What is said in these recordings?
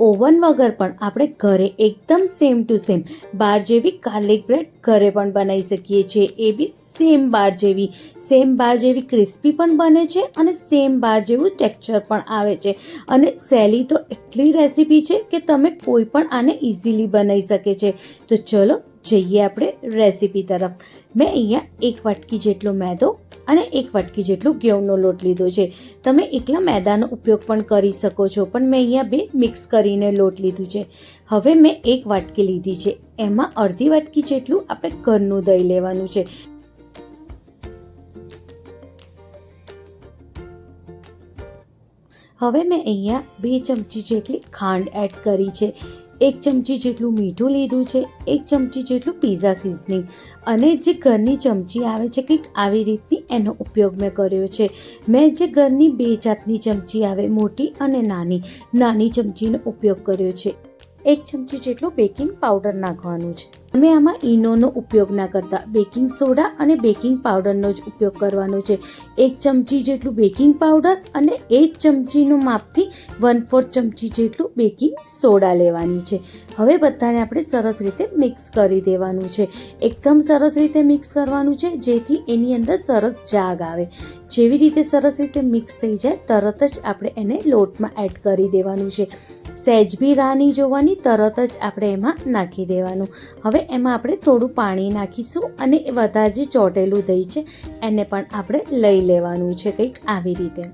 Oven વગર પણ આપણે ઘરે એકદમ સેમ ટુ સેમ બાર જેવી ગાર્લિક બ્રેડ ઘરે પણ બનાવી શકીએ છીએ. એ બી સેમ બાર જેવી ક્રિસ્પી પણ બને છે અને સેમ બાર જેવું ટેક્સચર પણ આવે છે. અને સહેલી તો એટલી રેસીપી છે કે તમે કોઈ પણ આને ઇઝીલી બનાવી શકે છે. તો ચલો જઈએ આપણે રેસીપી તરફ. મેં અહીંયા 1 વાટકી જેટલો મેદો અને 1 વાટકી જેટલો ઘઉંનો લોટ લીધો છે. તમે એકલા મેદાનો ઉપયોગ પણ કરી શકો છો, પણ મેં અહીંયા 2 મિક્સ કરીને લોટ લીધું છે. હવે મેં 1 વાટકી લીધી છે, એમાં અડધી વાટકી જેટલું આપણે ઘરનું દહીં લેવાનું છે. હવે મેં અહીંયા 2 ચમચી જેટલી ખાંડ એડ કરી છે. 1 ચમચી જેટલું મીઠું લીધું છે. 1 ચમચી જેટલું પિઝા સિઝનિંગ અને જે ઘરની ચમચી આવે છે કંઈક આવી રીતની, એનો ઉપયોગ મેં કર્યો છે. મેં જે ઘરની 2 જાતની ચમચી આવે, મોટી અને નાની ચમચીનો ઉપયોગ કર્યો છે. 1 ચમચી જેટલું બેકિંગ પાવડર નાખવાનું છે. અમે આમાં ઈનોનો ઉપયોગ ના કરતા, બેકિંગ સોડા અને બેકિંગ પાવડરનો જ ઉપયોગ કરવાનો છે. 1 ચમચી જેટલું બેકિંગ પાવડર અને 1 ચમચીનું માપથી 1/4 ચમચી જેટલું બેકિંગ સોડા લેવાની છે. હવે બધાને આપણે સરસ રીતે મિક્સ કરી દેવાનું છે. એકદમ સરસ રીતે મિક્સ કરવાનું છે, જેથી એની અંદર સરસ જાગ આવે. જેવી રીતે સરસ રીતે મિક્સ થઈ જાય તરત જ આપણે એને લોટમાં એડ કરી દેવાનું છે. સહેજ બી રાહ નહીં જોવાની, તરત જ આપણે એમાં નાખી દેવાનું. હવે એમાં આપણે થોડું પાણી નાખીશું અને વધારે જે ચોટેલું દહીં છે એને પણ આપણે લઈ લેવાનું છે, કંઈક આવી રીતે.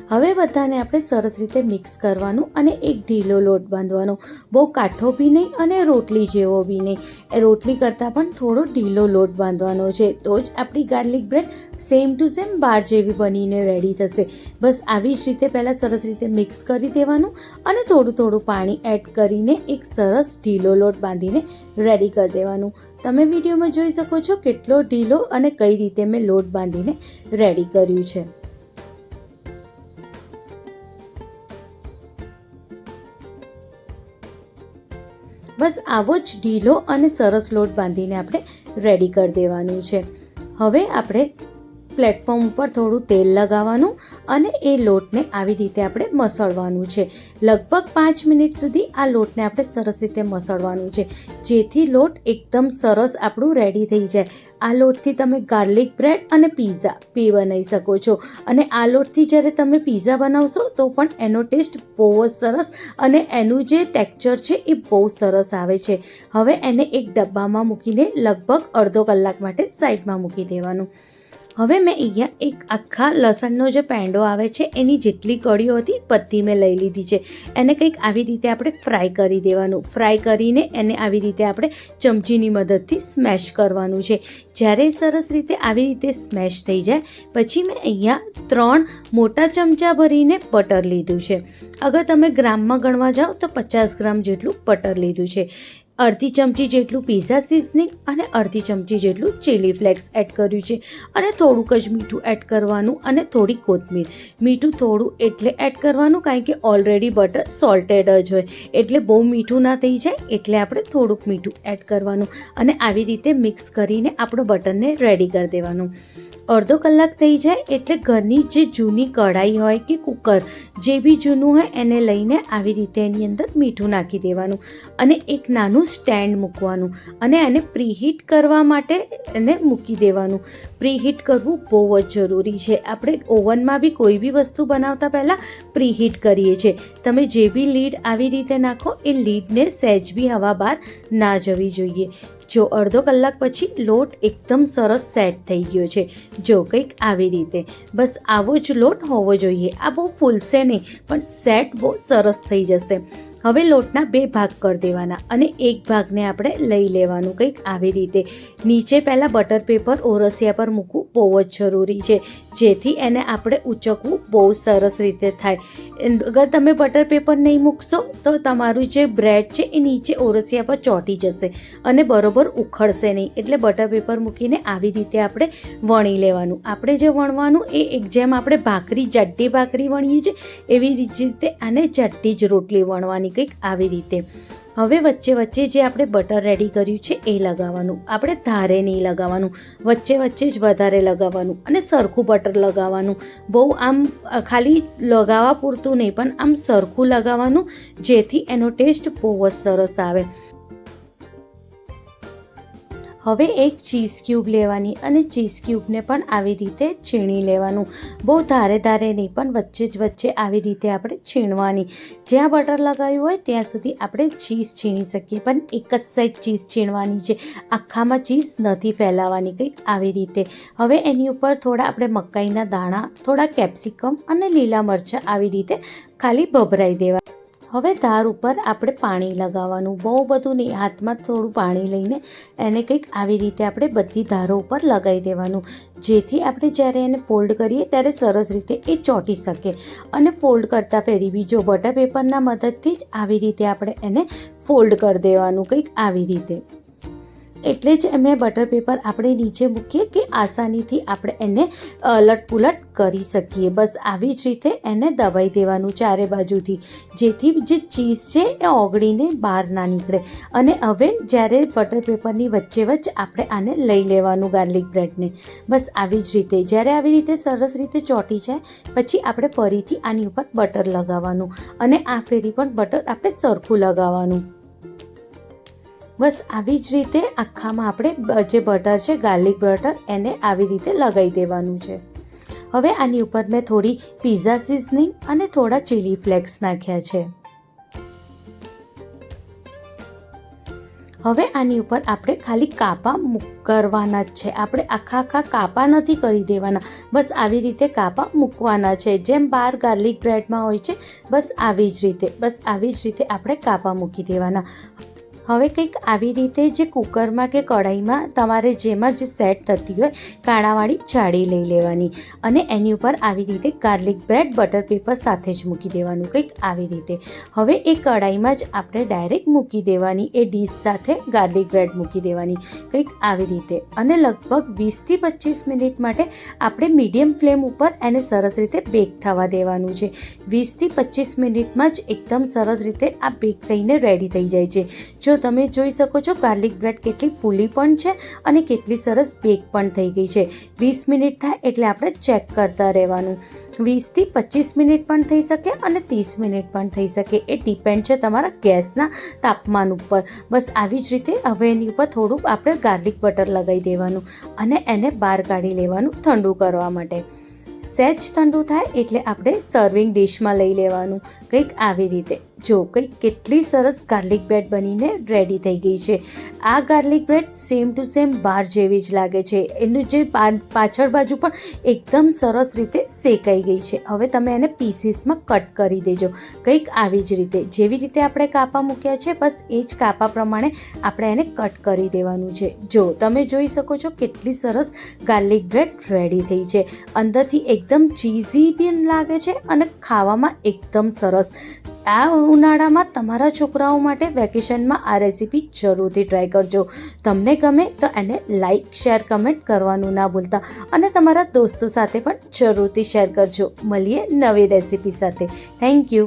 હવે બધાને આપણે સરસ રીતે મિક્સ કરવાનું અને એક ઢીલો લોટ બાંધવાનો. બહુ કાઠો બી નહીં અને રોટલી જેવો બી નહીં. રોટલી કરતાં પણ થોડો ઢીલો લોટ બાંધવાનો છે, તો જ આપણી garlic bread same to same બાર જેવી બનીને રેડી થશે. બસ આવી જ રીતે પહેલાં સરસ રીતે મિક્સ કરી દેવાનું અને થોડું પાણી એડ કરીને એક સરસ ઢીલો લોટ બાંધીને રેડી કરી દેવાનું. તમે વિડીયોમાં જોઈ શકો છો કેટલો ઢીલો અને કઈ રીતે મેં લોટ બાંધીને રેડી કર્યું છે. બસ આવો જ ઢીલો અને સરસ લોટ બાંધીને આપણે રેડી કરી દેવાનું છે. હવે આપણે પ્લેટફોર્મ ઉપર થોડું તેલ લગાવવાનું અને એ લોટને આવી રીતે આપણે મસળવાનું છે. લગભગ 5 મિનિટ સુધી આ લોટને આપણે સરસ રીતે મસળવાનું છે, જેથી લોટ એકદમ સરસ આપણું રેડી થઈ જાય. આ લોટથી તમે ગાર્લિક બ્રેડ અને પિઝા બી બનાવી શકો છો. અને આ લોટથી જ્યારે તમે પિઝા બનાવશો તો પણ એનો ટેસ્ટ બહુ જ સરસ અને એનું જે ટેક્સચર છે એ બહુ સરસ આવે છે. હવે એને એક ડબ્બામાં મૂકીને લગભગ અડધો કલાક માટે સાઈડમાં મૂકી દેવાનું. હવે મેં અહીંયા એક આખા લસણનો જે પેંડો આવે છે એની જેટલી કળીઓ હતી બધી મેં લઈ લીધી છે. એને કંઈક આવી રીતે આપણે ફ્રાય કરી દેવાનું. ફ્રાય કરીને એને આવી રીતે આપણે ચમચીની મદદથી સ્મેશ કરવાનું છે. જ્યારે સરસ રીતે આવી રીતે સ્મેશ થઈ જાય પછી મેં અહીંયા 3 મોટા ચમચા ભરીને બટર લીધું છે. અગર તમે ગ્રામમાં ગણવા જાઓ તો 50 ગ્રામ જેટલું બટર લીધું છે. અડધી ચમચી જેટલું પિઝા સિઝનિંગ અને અડધી ચમચી જેટલું ચીલી ફ્લેક્સ એડ કર્યું છે અને થોડુંક જ મીઠું એડ કરવાનું અને થોડી કોથમીર. મીઠું થોડું એટલે એડ કરવાનું કારણ કે ઓલરેડી બટર સોલ્ટેડ જ હોય, એટલે બહુ મીઠું ના થઈ જાય, એટલે આપણે થોડુંક મીઠું એડ કરવાનું અને આવી રીતે મિક્સ કરીને આપણો બટરને રેડી કરી દેવાનું. અડધો કલાક થઈ જાય એટલે ઘરની જે જૂની કઢાઈ હોય કે કુકર જે બી જૂનું હોય એને લઈને આવી રીતે એની અંદર મીઠું નાખી દેવાનું અને એક નાનું સ્ટેન્ડ મૂકવાનું અને એને પ્રીહીટ કરવા માટે એને મૂકી દેવાનું. પ્રીહીટ કરવું બહુ જ જરૂરી છે. આપણે ઓવનમાં બી કોઈ બી વસ્તુ બનાવતા પહેલાં પ્રીહીટ કરીએ છીએ. તમે જે બી લીડ આવી રીતે નાખો એ લીડને સહેજ બી હવા બહાર ના જવી જોઈએ. જો અડધો કલાક પછી લોટ એકદમ સરસ સેટ થઈ ગયો છે. જો કંઈક આવી રીતે, બસ આવો જ લોટ હોવો જોઈએ. આ બહુ ફૂલશે નહીં પણ સેટ બહુ સરસ થઈ જશે. હવે લોટના 2 ભાગ કરી દેવાના અને એક ભાગને આપણે લઈ લેવાનું કંઈક આવી રીતે. નીચે પહેલાં બટર પેપર ઓરસિયા પર મૂકવું બહુ જ જરૂરી છે, જેથી એને આપણે ઉચકવું બહુ સરસ રીતે થાય. અગર તમે બટર પેપર નહીં મૂકશો તો તમારું જે બ્રેડ છે એ નીચે ઓરસિયા પર ચોંટી જશે અને બરોબર ઉખડશે નહીં. એટલે બટર પેપર મૂકીને આવી રીતે આપણે વણી લેવાનું. આપણે જે વણવાનું એ એક જેમ આપણે જાડી ભાખરી વણીએ છીએ એવી રીતે આને જાડી જ રોટલી વણવાની કંઈક આવી રીતે. હવે વચ્ચે વચ્ચે જે આપણે બટર રેડી કર્યું છે એ લગાવવાનું, આપણે ધારે નહીં લગાવવાનું, વચ્ચે વચ્ચે જ વધારે લગાવવાનું અને સરખું બટર લગાવવાનું. બહુ આમ ખાલી લગાવવા પૂરતું નહીં પણ આમ સરખું લગાવવાનું, જેથી એનો ટેસ્ટ બહુ જ સરસ આવે. હવે એક ચીઝ ક્યુબ લેવાની અને ચીઝ ક્યુબને પણ આવી રીતે છીણી લેવાનું. બહુ ધારે ધારે નહીં પણ વચ્ચે આવી રીતે આપણે છીણવાની. જ્યાં બટર લગાવ્યું હોય ત્યાં સુધી આપણે ચીઝ છીણી શકીએ, પણ એક જ સાઈડ ચીઝ છીણવાની છે, આખામાં ચીઝ નથી ફેલાવવાની, કંઈક આવી રીતે. હવે એની ઉપર થોડા આપણે મકાઈના દાણા, થોડા કેપ્સિકમ અને લીલા મરચાં આવી રીતે ખાલી ભભરાઈ દેવા. હવે ધાર ઉપર આપણે પાણી લગાવવાનું, બહુ બધું નહીં, હાથમાં થોડું પાણી લઈને એને કંઈક આવી રીતે આપણે બધી ધારો ઉપર લગાવી દેવાનું, જેથી આપણે જ્યારે એને ફોલ્ડ કરીએ ત્યારે સરસ રીતે એ ચોંટી શકે. અને ફોલ્ડ કરતાં પહેરી બીજો બટર પેપરના મદદથી જ આવી રીતે આપણે એને ફોલ્ડ કરી દેવાનું, કંઈક આવી રીતે. એટલે જ મેં બટર પેપર આપણે નીચે મૂકીએ કે આસાનીથી આપણે એને અલટ-પુલટ કરી શકીએ. બસ આવી જ રીતે એને દબાઈ દેવાનું ચારે બાજુથી, જેથી જે ચીઝ છે એ ઓગળીને બહાર ના નીકળે. અને હવે જ્યારે બટર પેપરની વચ્ચે આપણે આને લઈ લેવાનું ગાર્લિક બ્રેડને. બસ આવી જ રીતે જ્યારે આવી રીતે સરસ રીતે ચોંટી જાય પછી આપણે ફરીથી આની ઉપર બટર લગાવવાનું અને આ ફેરી પણ બટર આપણે સરખું લગાવવાનું. બસ આવી જ રીતે આખામાં આપણે જે બટર છે ગાર્લિક બટર એને આવી રીતે લગાવી દેવાનું છે. હવે આની ઉપર મેં થોડી પિઝા સિઝનિંગ અને થોડા ચીલી ફ્લેક્સ નાખ્યા છે. હવે આની ઉપર આપણે ખાલી કાપા કરવાના જ છે, આપણે આખા કાપા નથી કરી દેવાના, બસ આવી રીતે કાપા મૂકવાના છે, જેમ બહાર ગાર્લિક બ્રેડમાં હોય છે બસ આવી જ રીતે આપણે કાપા મૂકી દેવાના. હવે કંઈક આવી રીતે જે કુકરમાં કે કઢાઈમાં તમારે જેમાં જે સેટ થતી હોય કાણાવાળી જાળી લઈ લેવાની અને એની ઉપર આવી રીતે ગાર્લિક બ્રેડ બટર પેપર સાથે જ મૂકી દેવાનું, કંઈક આવી રીતે. હવે એ કઢાઈમાં જ આપણે ડાયરેક્ટ મૂકી દેવાની, એ ડીશ સાથે ગાર્લિક બ્રેડ મૂકી દેવાની, કંઈક આવી રીતે. અને લગભગ 20થી 25 મિનિટ માટે આપણે મીડિયમ ફ્લેમ ઉપર એને સરસ રીતે બેક થવા દેવાનું છે. 20થી 25 મિનિટમાં જ એકદમ સરસ રીતે આ બેક થઈને રેડી થઈ જાય છે. જો તમે જોઈ શકો છો ગાર્લિક બ્રેડ કેટલી ફૂલી પણ છે અને કેટલી સરસ બેક પણ થઈ ગઈ છે. 20 મિનિટ થાય એટલે આપણે ચેક કરતા રહેવાનું. 20થી 25 મિનિટ પણ થઈ શકે અને 30 મિનિટ પણ થઈ શકે, એ ડિપેન્ડ છે તમારા ગેસના તાપમાન ઉપર. બસ આવી જ રીતે હવે એની ઉપર થોડું આપણે ગાર્લિક બટર લગાવી દેવાનું અને એને બહાર કાઢી લેવાનું ઠંડુ કરવા માટે. સહેજ ઠંડુ થાય એટલે આપણે સર્વિંગ ડિશમાં લઈ લેવાનું, કંઈક આવી રીતે. જો કંઈક કેટલી સરસ ગાર્લિક બ્રેડ બનીને રેડી થઈ ગઈ છે. આ garlic bread same to same બહાર જેવી જ લાગે છે, એનું જે પાછળ બાજુ પણ એકદમ સરસ રીતે શેકાઈ ગઈ છે. હવે તમે એને પીસીસમાં કટ કરી દેજો, કંઈક આવી જ રીતે. જેવી રીતે આપણે કાપા મૂક્યા છે બસ એ જ કાપા પ્રમાણે આપણે એને કટ કરી દેવાનું છે. જો તમે જોઈ શકો છો કેટલી સરસ ગાર્લિક બ્રેડ રેડી થઈ છે, અંદરથી એકદમ ચીઝી પણ લાગે છે અને ખાવામાં એકદમ સરસ. આ ઉનાળામાં તમારા છોકરાઓ માટે વેકેશનમાં આ રેસીપી જરૂરથી ટ્રાય કરજો. તમને ગમે તો એને લાઇક, શેર, કમેન્ટ કરવાનું ના ભૂલતા અને તમારા દોસ્તો સાથે પણ જરૂરથી શેર કરજો. મળીએ નવી રેસીપી સાથે. Thank you.